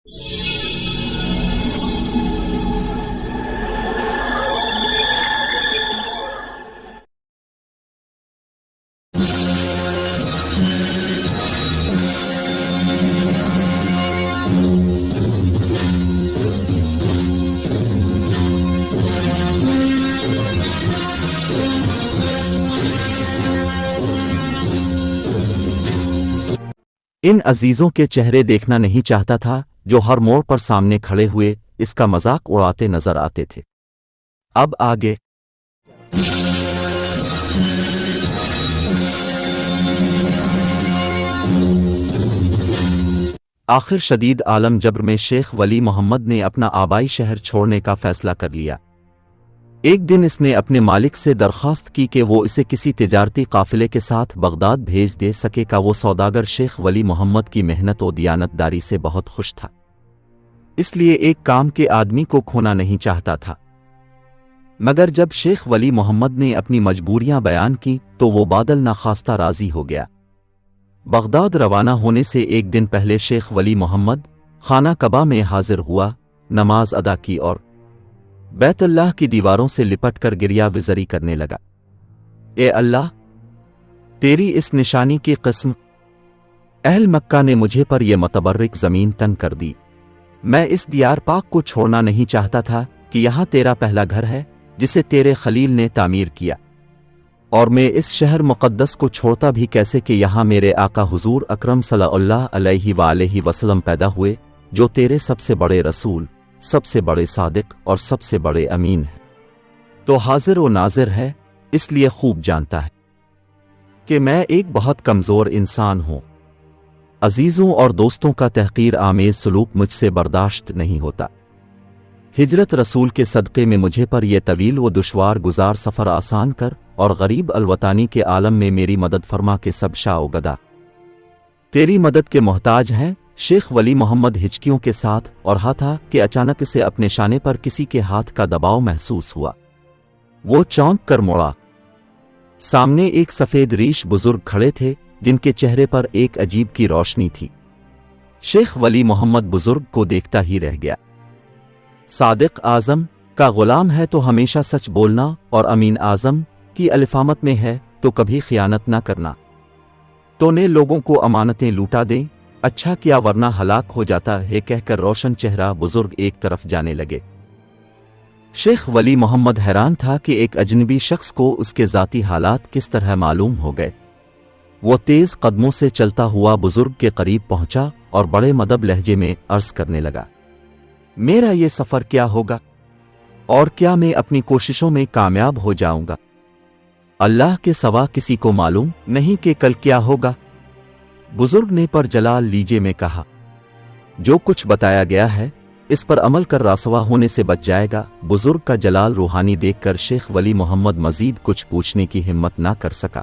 ان عزیزوں کے چہرے دیکھنا نہیں چاہتا تھا جو ہر موڑ پر سامنے کھڑے ہوئے اس کا مذاق اڑاتے نظر آتے تھے۔ اب آگے آخر شدید عالم جبر میں شیخ ولی محمد نے اپنا آبائی شہر چھوڑنے کا فیصلہ کر لیا۔ ایک دن اس نے اپنے مالک سے درخواست کی کہ وہ اسے کسی تجارتی قافلے کے ساتھ بغداد بھیج دے سکے کا وہ سوداگر شیخ ولی محمد کی محنت و دیانت داری سے بہت خوش تھا، اس لیے ایک کام کے آدمی کو کھونا نہیں چاہتا تھا۔ مگر جب شیخ ولی محمد نے اپنی مجبوریاں بیان کی تو وہ بادل ناخواستہ راضی ہو گیا۔ بغداد روانہ ہونے سے ایک دن پہلے شیخ ولی محمد خانہ کعبہ میں حاضر ہوا، نماز ادا کی اور بیت اللہ کی دیواروں سے لپٹ کر گریہ وزری کرنے لگا۔ اے اللہ، تیری اس نشانی کی قسم، اہل مکہ نے مجھے پر یہ متبرک زمین تنگ کر دی۔ میں اس دیار پاک کو چھوڑنا نہیں چاہتا تھا کہ یہاں تیرا پہلا گھر ہے جسے تیرے خلیل نے تعمیر کیا، اور میں اس شہر مقدس کو چھوڑتا بھی کیسے کہ یہاں میرے آقا حضور اکرم صلی اللہ علیہ وآلہ وسلم پیدا ہوئے، جو تیرے سب سے بڑے رسول، سب سے بڑے صادق اور سب سے بڑے امین ہے۔ تو حاضر و ناظر ہے، اس لیے خوب جانتا ہے کہ میں ایک بہت کمزور انسان ہوں۔ عزیزوں اور دوستوں کا تحقیر آمیز سلوک مجھ سے برداشت نہیں ہوتا۔ ہجرت رسول کے صدقے میں مجھے پر یہ طویل و دشوار گزار سفر آسان کر، اور غریب الوطانی کے عالم میں میری مدد فرما کے سب شاہ و گدا تیری مدد کے محتاج ہیں۔ شیخ ولی محمد ہچکیوں کے ساتھ اور تھا کہ اچانک اسے اپنے شانے پر کسی کے ہاتھ کا دباؤ محسوس ہوا۔ وہ چونک کر مڑا۔ سامنے ایک سفید ریش بزرگ کھڑے تھے جن کے چہرے پر ایک عجیب کی روشنی تھی۔ شیخ ولی محمد بزرگ کو دیکھتا ہی رہ گیا۔ صادق اعظم کا غلام ہے تو ہمیشہ سچ بولنا، اور امین اعظم کی الفامت میں ہے تو کبھی خیانت نہ کرنا۔ تو نے لوگوں کو امانتیں لوٹا دیں، اچھا کیا ورنہ ہلاک ہو جاتا ہے، کہہ کر روشن چہرہ بزرگ ایک طرف جانے لگے۔ شیخ ولی محمد حیران تھا کہ ایک اجنبی شخص کو اس کے ذاتی حالات کس طرح معلوم ہو گئے۔ وہ تیز قدموں سے چلتا ہوا بزرگ کے قریب پہنچا اور بڑے مدب لہجے میں عرض کرنے لگا، میرا یہ سفر کیا ہوگا، اور کیا میں اپنی کوششوں میں کامیاب ہو جاؤں گا؟ اللہ کے سوا کسی کو معلوم نہیں کہ کل کیا ہوگا۔ بزرگ نے پر جلال لیجے میں کہا، جو کچھ بتایا گیا ہے اس پر عمل کر رسوا ہونے سے بچ جائے گا۔ بزرگ کا جلال روحانی دیکھ کر شیخ ولی محمد مزید کچھ پوچھنے کی ہمت نہ کر سکا،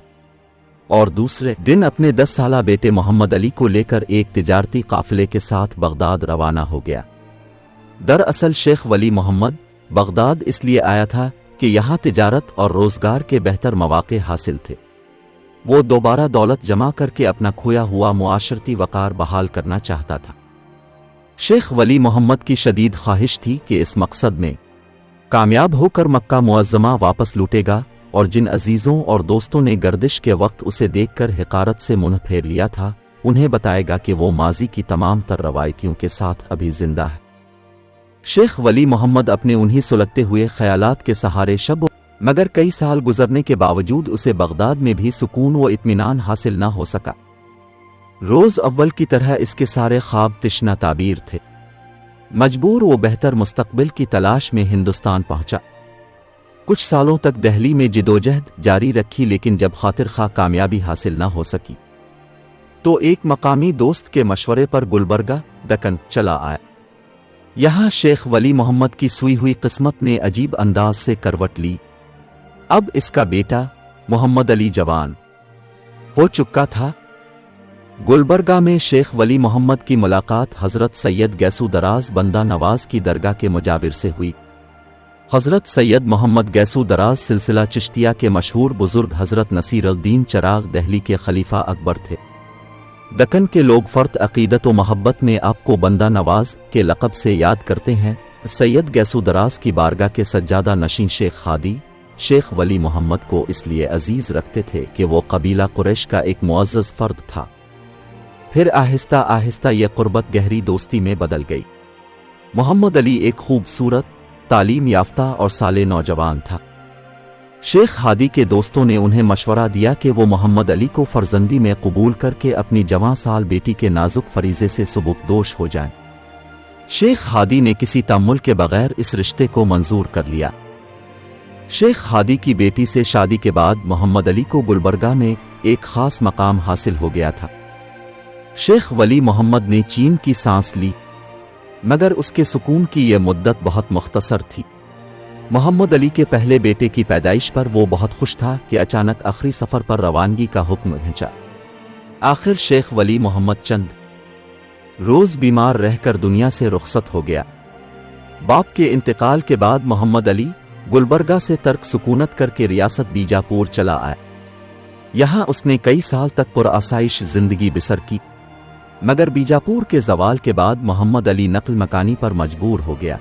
اور دوسرے دن اپنے 10 سالہ بیٹے محمد علی کو لے کر ایک تجارتی قافلے کے ساتھ بغداد روانہ ہو گیا۔ دراصل شیخ ولی محمد بغداد اس لیے آیا تھا کہ یہاں تجارت اور روزگار کے بہتر مواقع حاصل تھے۔ وہ دوبارہ دولت جمع کر کے اپنا کھویا ہوا معاشرتی وقار بحال کرنا چاہتا تھا۔ شیخ ولی محمد کی شدید خواہش تھی کہ اس مقصد میں کامیاب ہو کر مکہ معظمہ واپس لوٹے گا، اور جن عزیزوں اور دوستوں نے گردش کے وقت اسے دیکھ کر حقارت سے منہ پھیر لیا تھا، انہیں بتائے گا کہ وہ ماضی کی تمام تر روایتوں کے ساتھ ابھی زندہ ہے۔ شیخ ولی محمد اپنے انہی سلگتے ہوئے خیالات کے سہارے شب مگر کئی سال گزرنے کے باوجود اسے بغداد میں بھی سکون و اطمینان حاصل نہ ہو سکا۔ روز اول کی طرح اس کے سارے خواب تشنہ تعبیر تھے۔ مجبور وہ بہتر مستقبل کی تلاش میں ہندوستان پہنچا۔ کچھ سالوں تک دہلی میں جدوجہد جاری رکھی، لیکن جب خاطر خواہ کامیابی حاصل نہ ہو سکی تو ایک مقامی دوست کے مشورے پر گلبرگہ دکن چلا آیا۔ یہاں شیخ ولی محمد کی سوئی ہوئی قسمت نے عجیب انداز سے کروٹ لی۔ اب اس کا بیٹا محمد علی جوان ہو چکا تھا۔ گلبرگہ میں شیخ ولی محمد کی ملاقات حضرت سید گیسو دراز بندہ نواز کی درگاہ کے مجاور سے ہوئی۔ حضرت سید محمد گیسو دراز سلسلہ چشتیہ کے مشہور بزرگ حضرت نصیر الدین چراغ دہلی کے خلیفہ اکبر تھے۔ दक्कन के लोग फ़र्द अक़ीदत व मोहब्बत में आपको बंदा नवाज के लक़ब से याद करते हैं। सैयद गैसू दराज की बारगाह के सज्जादा नशीं शेख हादी शेख वली मोहम्मद को इसलिए अजीज़ रखते थे कि वो कबीला कुरैश का एक मुअज़्ज़ज़ फ़र्द था। फिर आहिस्ता आहिस्ता ये क़ुर्बत गहरी दोस्ती में बदल गई। मोहम्मद अली एक खूबसूरत, तालीम याफ्ता और साले नौजवान था। शेख हादी के दोस्तों ने उन्हें मशवरा दिया कि वो मोहम्मद अली को फ़र्जंदी में कबूल करके अपनी जवां साल बेटी के नाजुक फरीज़े से सुबुकदोश हो जाएं। शेख हादी ने किसी तअम्मुल के बगैर इस रिश्ते को मंजूर कर लिया। शेख हादी की बेटी से शादी के बाद मोहम्मद अली को गुलबर्गा में एक ख़ास मकाम हासिल हो गया था। शेख वली मोहम्मद ने चीन की सांस ली, मगर उसके सुकून की यह मुद्दत बहुत मुख्तसर थी। मोहम्मद अली के पहले बेटे की पैदाइश पर वो बहुत खुश था कि अचानक आखिरी सफ़र पर रवानगी का हुक्म पहुंचा। आखिर शेख वली मोहम्मद चंद रोज़ बीमार रहकर दुनिया से रुखसत हो गया। बाप के इंतकाल के बाद मोहम्मद अली गुलबर्गा से तर्क सुकूनत करके रियासत बीजापुर चला आया। यहाँ उसने कई साल तक पुरआसाइश जिंदगी बसर की, मगर बीजापुर के जवाल के बाद मोहम्मद अली नकल मकानी पर मजबूर हो गया।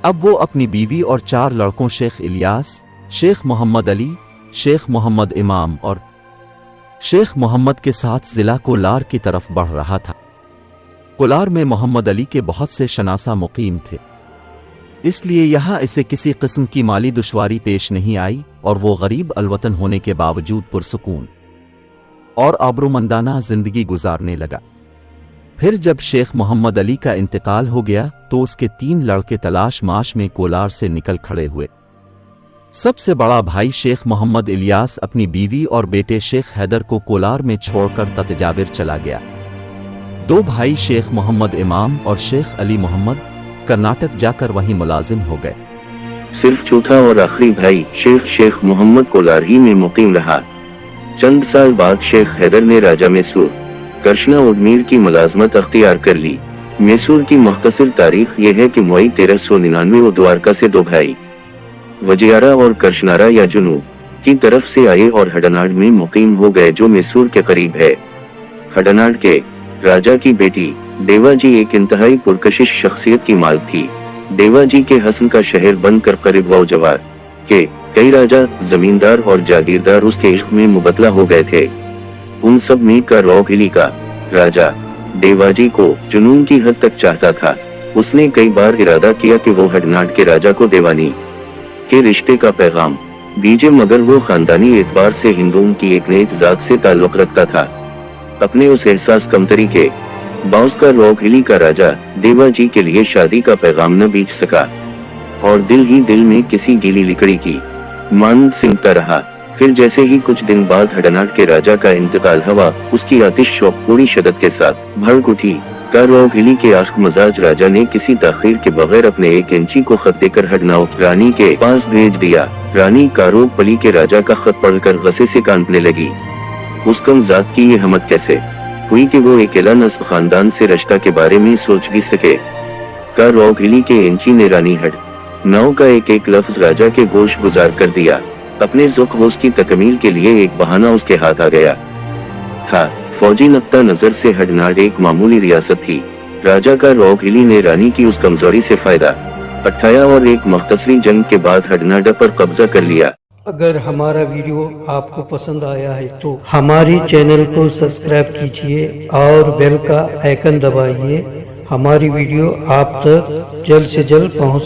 अब वो अपनी बीवी और 4 लड़कों शेख इलियास, शेख मोहम्मद अली, शेख मोहम्मद इमाम और शेख मोहम्मद के साथ ज़िला कोलार की तरफ बढ़ रहा था। कोलार में मोहम्मद अली के बहुत से शनासा मुकीम थे, इसलिए यहाँ इसे किसी किस्म की माली दुश्वारी पेश नहीं आई और वो गरीब अलवतन होने के बावजूद पुरसुकून और आबरूमंदाना जिंदगी गुजारने लगा। फिर जब शेख मोहम्मद अली का इंतकाल हो गया तो उसके 3 लड़के तलाश माश में कोलार से निकल खड़े हुए। सबसे बड़ा भाई शेख मोहम्मद इलियास अपनी बीवी और बेटे शेख हैदर को कोलार में छोड़कर ततजाबिर चला गया। 2 भाई शेख मोहम्मद इमाम और शेख अली मोहम्मद कर्नाटक जाकर वहीं मुलाजिम हो गए। सिर्फ चौथा और आखिरी भाई शेख मोहम्मद कोलार ही में मुकीम रहा। चंद साल बाद शेख हैदर ने राजा मैसूर करशना उडमीर की मुलाजमत अख्तियार कर ली। मैसूर की मुख्तसर तारीख यह है कि मई 1399 वो द्वारका से 2 भाई वजियारा और करशनारा या जुनूब की तरफ से आए और हडनाड में मुकीम हो गए, जो मैसूर के करीब है। हडनाड के राजा की बेटी देवाजी एक इंतहाई पुरकशिश शख्सियत की मालिक थी। देवाजी के हसन का शहर बनकर करीब वो जवार के कई राजा, जमींदार और जागीरदार उसके इश्क में मुबतला हो गए थे। उन सब में का रौगली का राजा देवाजी को जुनून की हद तक चाहता था। उसने कई बार इरादा किया कि वो हडनाड के राजा को देवानी के रिश्ते का पैगाम भेजे, मगर वो खानदानी एतबार से हिंदुओं की एक नेक जात से ताल्लुक रखता था। अपने उस एहसास कमतरी के बाउस का रौगली का राजा देवाजी के लिए शादी का पैगाम न भेज सका और दिल ही दिल में किसी गीली लिकड़ी की मांग सिमटता रहा। फिर जैसे ही कुछ दिन बाद हडनाड के राजा का इंतकाल हुआ, उसकी आतिश शौक पूरी शिद्दत के साथ भड़क उठी। कारोगिली के आश्क मजाज राजा ने किसी ताखीर के बगैर अपने 1 इंची को खत देकर हडनाड रानी के पास भेज दिया। रानी कारोगपली के राजा का खत पढ़कर गस्से से कांपने लगी। उस कम जात की ये हिम्मत कैसे हुई कि वो अकेला नस्ब खानदान से रिश्ता के बारे में सोच भी सके। कारोगिली के इंची ने रानी हडनाड का एक लफ्ज राजा के गोश गुजार कर दिया। अपने ज़ुक़ की तकमील के लिए एक बहाना उसके हाथ आ गया था। फौजी नक्ता नजर से हडनाड एक मामूली रियासत थी। राजा का रौगली ने रानी की उस कमजोरी से फायदा उठाया और एक मुख्तसरी जंग के बाद हडनाड पर कब्जा कर लिया। अगर हमारा वीडियो आपको पसंद आया है तो हमारे चैनल को सब्सक्राइब कीजिए और बेल का आइकन दबाइए। हमारी वीडियो आप तक जल्द से जल्द पहुंच